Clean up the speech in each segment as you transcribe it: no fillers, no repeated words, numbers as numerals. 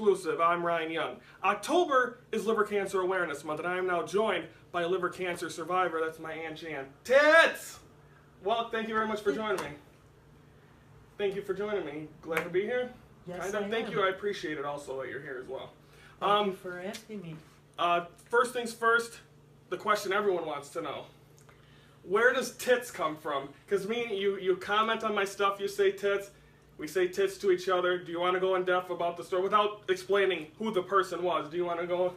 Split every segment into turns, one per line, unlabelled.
exclusive. I'm Ryan Young. October is Liver Cancer Awareness Month, and I am now joined by a liver cancer survivor. That's my Aunt Jan. Tits! Well, thank you very much for joining me. Thank you for joining me. Glad to be here.
Yes,
kind of. Thank you. I appreciate it also that you're here as well.
Thank you for asking me.
First things first, the question everyone wants to know. Where does tits come from? Because you comment on my stuff, you say tits. We say tits to each other. Do you want to go in depth about the story without explaining who the person was? Do you want to go?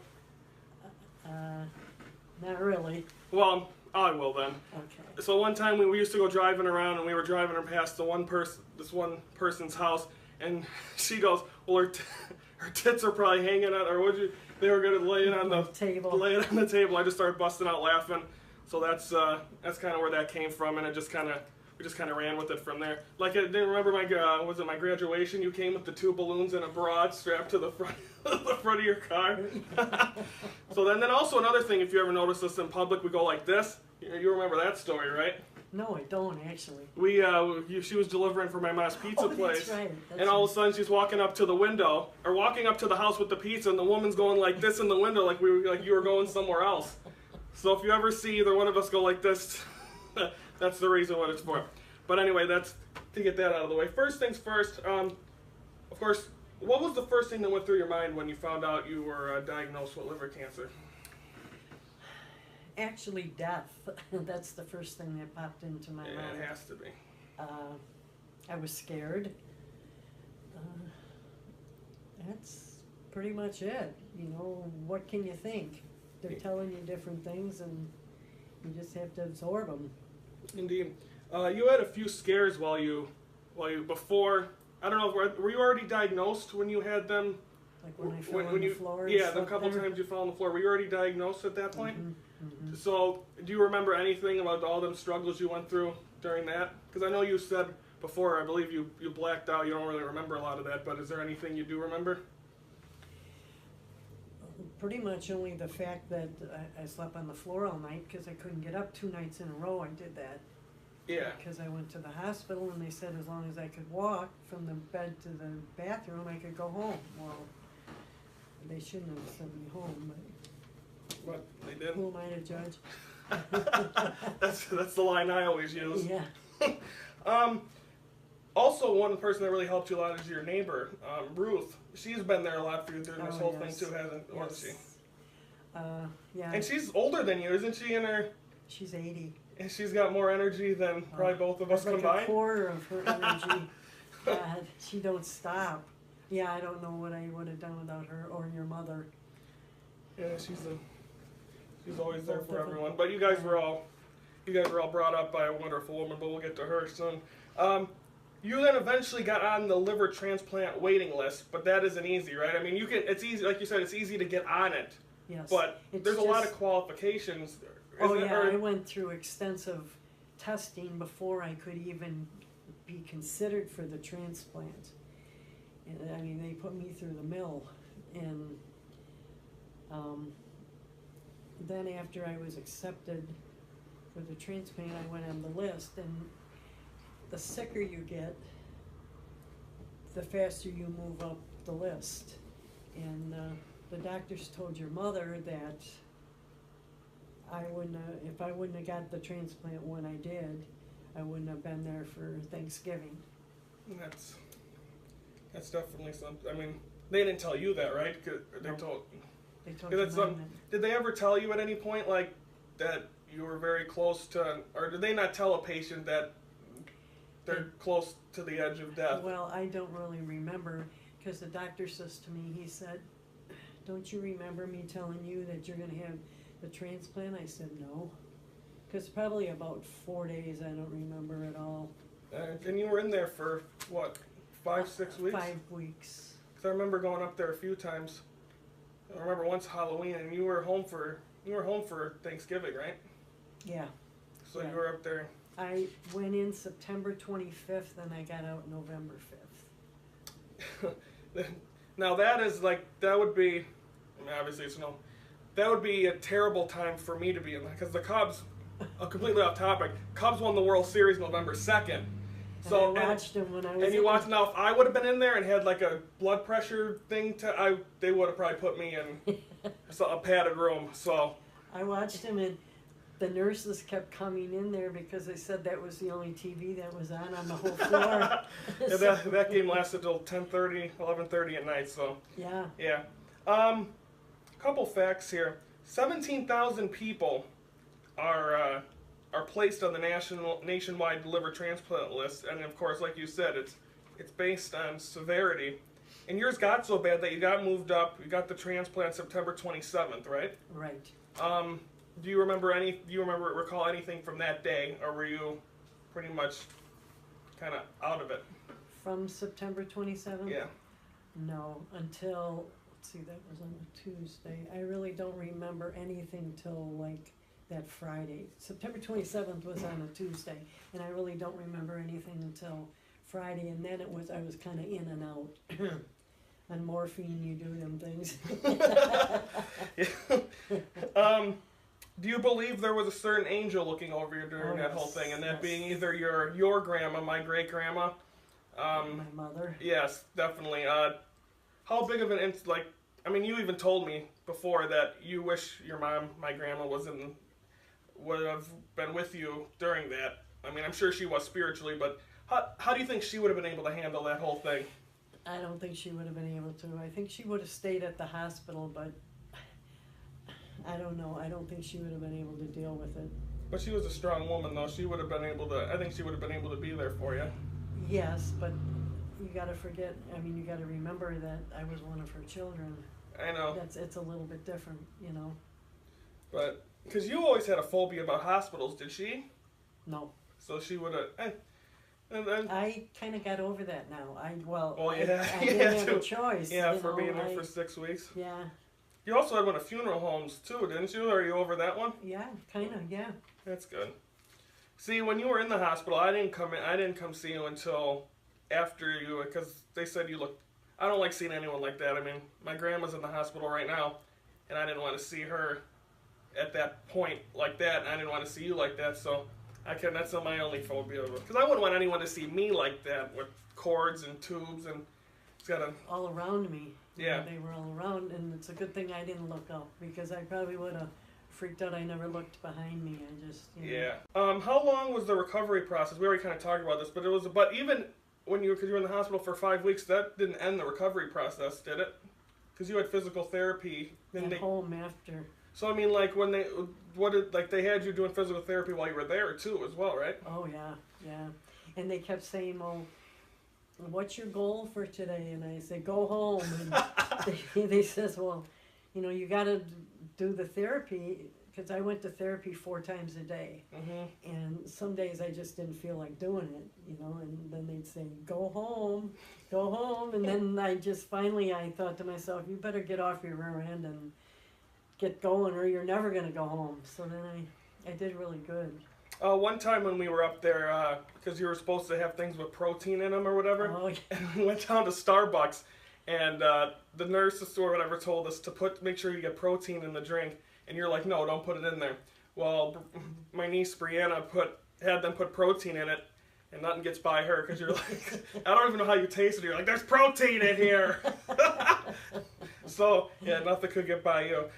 Not really.
Well, I will then.
Okay.
So one time we used to go driving around, and we were driving past this one person's house, and she goes, "Well, her tits are probably hanging out, or would you?" They were gonna lay it on the
table.
Lay it on the table. I just started busting out laughing. So that's kind of where that came from, and we just kind of ran with it from there. Like I didn't remember my graduation? You came with the 2 balloons and a broad strapped to the front of your car. So then also another thing, if you ever notice us in public, we go like this. You remember that story, right?
No, I don't actually.
She was delivering for my mom's pizza place,
that's right.
And all of a sudden she's walking up to the window, or walking up to the house with the pizza, and the woman's going like this in the window, like you were going somewhere else. So if you ever see either one of us go like this, that's the reason what it's for. But anyway, that's to get that out of the way. First things first, of course, what was the first thing that went through your mind when you found out you were diagnosed with liver cancer?
Actually, death. That's the first thing that popped into my mind.
It has to be.
I was scared. That's pretty much it. You know, what can you think? They're telling you different things, and you just have to absorb them.
Indeed. You had a few scares before. I don't know. Were you already diagnosed when you had them?
Like when I fell on the floor.
Yeah, the couple times you fell on the floor. Were you already diagnosed at that point?
Mm-hmm.
So, do you remember anything about all them struggles you went through during that? Because I know you said before, I believe you blacked out. You don't really remember a lot of that. But is there anything you do remember?
Pretty much only the fact that I slept on the floor all night because I couldn't get up 2 nights in a row. I did that.
Yeah.
Because I went to the hospital and they said as long as I could walk from the bed to the bathroom, I could go home. Well, they shouldn't have sent me home,
but they did.
Who am I to judge?
that's the line I always use.
Yeah.
Also, one person that really helped you a lot is your neighbor, Ruth. She's been there a lot for you during this whole thing too, wasn't she?
Yeah.
And she's older than you, isn't she?
She's 80.
And she's got more energy than probably both of us
like
combined.
A quarter of her energy. God, she don't stop. Yeah, I don't know what I would have done without her or your mother.
Yeah, she's always there for everyone. But you guys were all brought up by a wonderful woman. But we'll get to her soon. You then eventually got on the liver transplant waiting list, but that isn't easy, right? I mean, it's easy, like you said, it's easy to get on it.
Yes.
But there's a lot of qualifications.
I went through extensive testing before I could even be considered for the transplant. And I mean, they put me through the mill, and then after I was accepted for the transplant, I went on the list, and the sicker you get, the faster you move up the list. And the doctors told your mother that if I wouldn't have got the transplant when I did, I wouldn't have been there for Thanksgiving.
That's definitely something. I mean, they didn't tell you that, right? They told you. Did they ever tell you at any point like that you were very close to, or did they not tell a patient that they're close to the edge of death?
Well, I don't really remember, because the doctor says to me, he said, "Don't you remember me telling you that you're going to have the transplant?" I said, "No." Because probably about 4 days, I don't remember at all.
And you were in there for, what, 5, 6 weeks?
5 weeks.
Because I remember going up there a few times. I remember once Halloween, and you were home for Thanksgiving, right?
Yeah.
So you were up there.
I went in September 25th, and I got out November 5th.
Now that would be, I mean, obviously it's no, that would be a terrible time for me to be in, because the Cubs, completely off topic, Cubs won the World Series November 2nd.
So I watched him when I was.
And you watched now. If I would have been in there and had like a blood pressure thing, they would have probably put me in a padded room. So
I watched him, and the nurses kept coming in there because they said that was the only TV that was on the whole floor.
Yeah, that game lasted till 10:30, 11:30 at night. So
yeah.
Yeah. Couple facts here. 17,000 people are placed on the nationwide liver transplant list, and of course, like you said, it's based on severity. And yours got so bad that you got moved up. You got the transplant September 27th, right?
Right.
Do you recall anything from that day, or were you pretty much kind of out of it?
From September 27th?
Yeah.
No, until, let's see, that was on a Tuesday. I really don't remember anything till like that Friday. September 27th was on a Tuesday, and I really don't remember anything until Friday, and then I was kind of in and out. On morphine, you do them things.
Do you believe there was a certain angel looking over you during that whole thing, and that being either your grandma, my great grandma,
my mother?
Yes, definitely. How big of an I mean, you even told me before that you wish your mom, my grandma, would have been with you during that. I mean, I'm sure she was spiritually, but how do you think she would have been able to handle that whole thing?
I don't think she would have been able to. I think she would have stayed at the hospital, but I don't know. I don't think she would have been able to deal with it.
But she was a strong woman, though. She would have been able to. I think she would have been able to be there for you.
Yes, but you got to forget. I mean, you got to remember that I was one of her children.
I know.
It's a little bit different, you know.
But because you always had a phobia about hospitals, did she?
No.
So she would have.
I kind of got over that now. I
yeah.
didn't have a choice.
Yeah, for being there for 6 weeks.
Yeah.
You also had one of funeral homes too, didn't you? Are you over that one?
Yeah, kind of. Yeah.
That's good. See, when you were in the hospital, I didn't come see you until after you, because they said you looked. I don't like seeing anyone like that. I mean, my grandma's in the hospital right now, and I didn't want to see her at that point like that. And I didn't want to see you like that, so. That's not my only phobia, because I wouldn't want anyone to see me like that with cords and tubes and it's got
all around me.
Yeah,
they were all around, and it's a good thing I didn't look up because I probably would have freaked out. I never looked behind me. I just
Yeah. How long was the recovery process? We already kind of talked about this, but even when because you were in the hospital for 5 weeks, that didn't end the recovery process, did it? Because you had physical therapy
at home after.
So I mean, like when they had you doing physical therapy while you were there too, as well, right?
Oh yeah, and they kept saying, "Well, what's your goal for today?" And I say, "Go home." And they says, "Well, you got to do the therapy," because I went to therapy 4 times a day, and some days I just didn't feel like doing it, And then they'd say, "Go home," and then I thought to myself, "You better get off your rear end and get going, or you're never going to go home." So then I did really good.
One time when we were up there, because you were supposed to have things with protein in them or whatever, and we went down to Starbucks, and the nurse or whatever told us to make sure you get protein in the drink, and you're like, no, don't put it in there. Well, my niece Brianna had them put protein in it, and nothing gets by her, because you're like, I don't even know how you taste it. You're like, there's protein in here. So, yeah, nothing could get by you.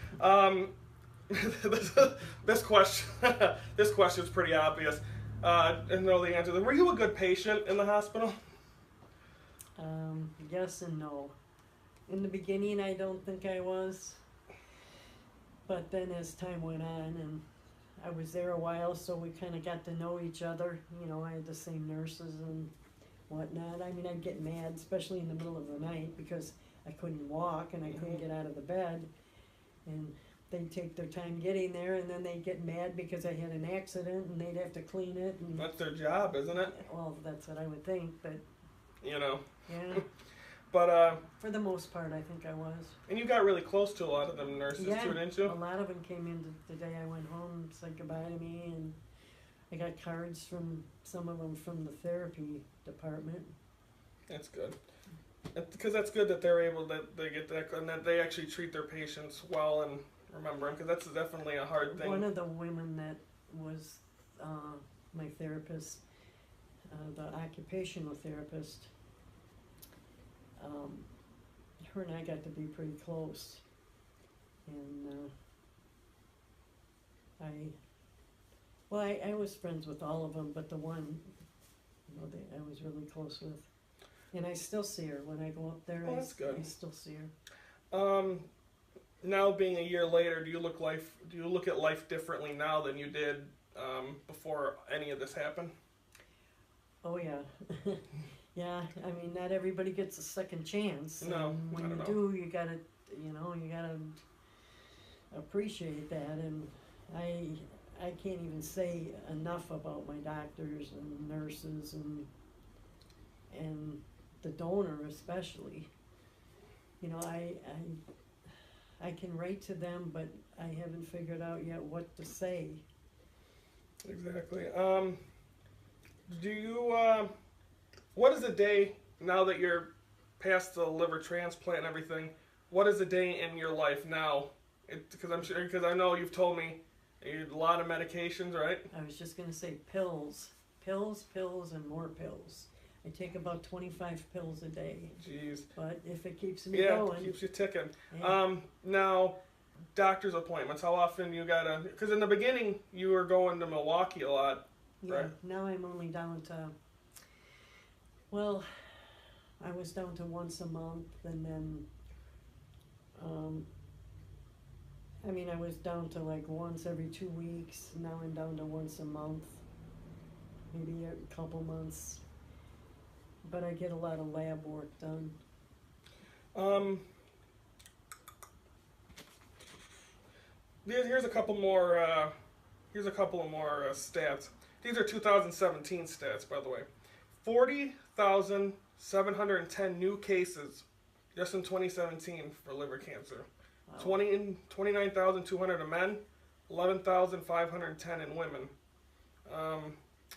This question's pretty obvious. I know the answer. Were you a good patient in the hospital?
Yes and no. In the beginning, I don't think I was. But then as time went on, and I was there a while, so we kind of got to know each other. I had the same nurses and whatnot. I mean, I'd get mad, especially in the middle of the night, because I couldn't walk and I couldn't get out of the bed, and they'd take their time getting there, and then they'd get mad because I had an accident and they'd have to clean it. And
that's their job, isn't it?
Well, that's what I would think, but
Yeah.
But for the most part, I think I was.
And you got really close to a lot of them nurses too, didn't you?
A lot of them came in the day I went home and said goodbye to me, and I got cards from some of them from the therapy department.
That's good. Because that's good that they're able they get that, and that they actually treat their patients well and remember them, because that's definitely a hard thing.
One of the women that was my therapist the occupational therapist, her and I got to be pretty close. And I was friends with all of them, but the one, I was really close with. And I still see her when I go up there.
Oh, that's good.
I still see her.
Now being a year later, do you look at life differently now than you did before any of this happened?
Oh yeah. Yeah, I mean, not everybody gets a second chance.
No,
and when you do, you gotta appreciate that. And I can't even say enough about my doctors and nurses and the donor especially. I can write to them, but I haven't figured out yet what to say.
Exactly. What is a day, now that you're past the liver transplant and everything, what is a day in your life now? Because I know you've told me you had a lot of medications, right?
I was just going to say pills, and more pills. I take about 25 pills a day.
Jeez.
But if it keeps me going.
Yeah, it keeps you ticking.
Yeah.
Now, doctor's appointments, how often you gotta, because in the beginning you were going to Milwaukee a lot, right?
Yeah, now I'm only down to, I was down to once a month, and then, I was down to like once every 2 weeks. Now I'm down to once a month, maybe a couple months. But I get a lot of lab work done.
Here's a couple more. Stats. These are 2017 stats, by the way. 40,710 new cases just in 2017 for liver cancer. Wow. 29,200 in men, 11,510 in women.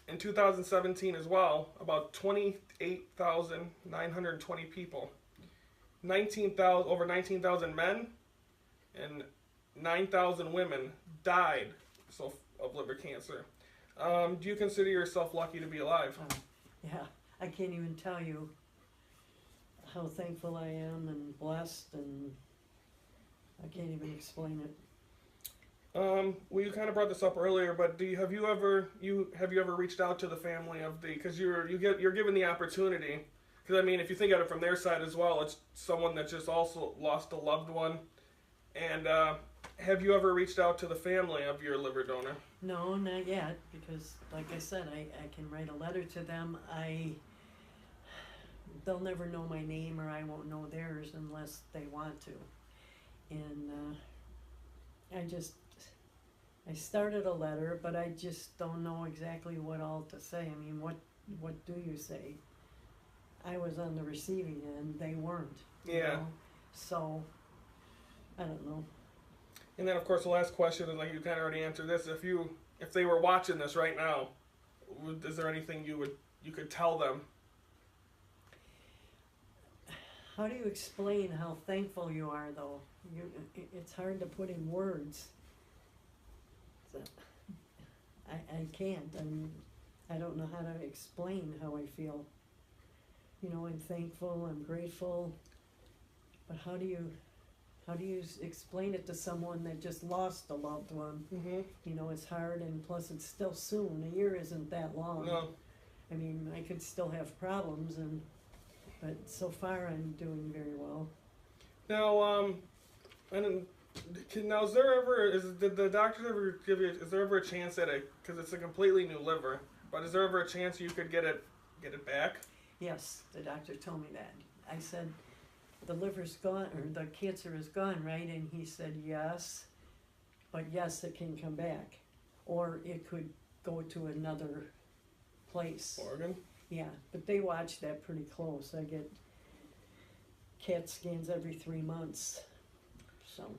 In 2017 as well, about 28,920 people. Over 19,000 men and 9,000 women died of liver cancer. Do you consider yourself lucky to be alive?
Yeah, I can't even tell you how thankful I am and blessed, and I can't even explain it.
Well, you kind of brought this up earlier, but have you ever reached out to the family because you're given the opportunity? Because if you think of it from their side as well, it's someone that just also lost a loved one. And have you ever reached out to the family of your liver donor?
No, not yet, because like I said, I can write a letter to them. They'll never know my name, or I won't know theirs unless they want to. And I started a letter, but I just don't know exactly what all to say. What do you say? I was on the receiving end, they weren't.
Yeah.
So, I don't know.
And then, of course, the last question is, like you kind of already answered this. If they were watching this right now, is there anything you could tell them?
How do you explain how thankful you are, though? It's hard to put in words. I can't. I don't know how to explain how I feel. I'm thankful, I'm grateful, but how do you explain it to someone that just lost a loved one? Mm-hmm. It's hard, and plus it's still soon. A year isn't that long.
No.
I could still have problems, but so far I'm doing very well.
Now, did the doctors ever give you? Is there ever a chance because it's a completely new liver, but is there ever a chance you could get it back?
Yes, the doctor told me that. I said, the liver's gone, or the cancer is gone, right? And he said, yes, but yes, it can come back. Or it could go to another place.
Organ?
Yeah, but they watch that pretty close. I get CAT scans every 3 months, so.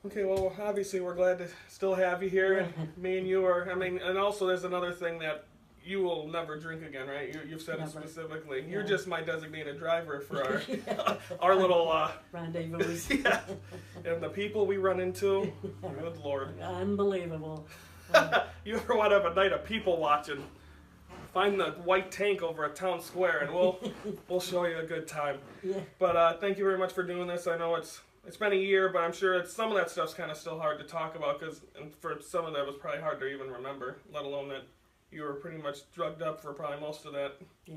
Okay, well, obviously we're glad to still have you here, and me and you are, and also there's another thing that you will never drink again, right? You've said
never.
It specifically.
Yeah.
You're just my designated driver for our our little
rendezvous.
Yeah, and the people we run into. Good Lord,
unbelievable.
You ever want to have a night of people watching? Find the white tank over at Town Square, and we'll show you a good time.
Yeah.
But thank you very much for doing this. I know it's been a year, but I'm sure some of that stuff's kind of still hard to talk about and for some of that it was probably hard to even remember, let alone that you were pretty much drugged up for probably most of that.
Yeah.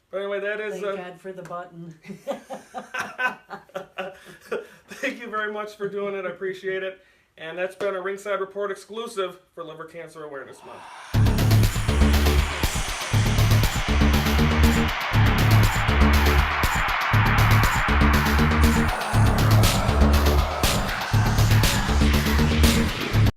But anyway, that is.
Thank God for the button.
Thank you very much for doing it. I appreciate it. And that's been a Ringside Report exclusive for Liver Cancer Awareness Month.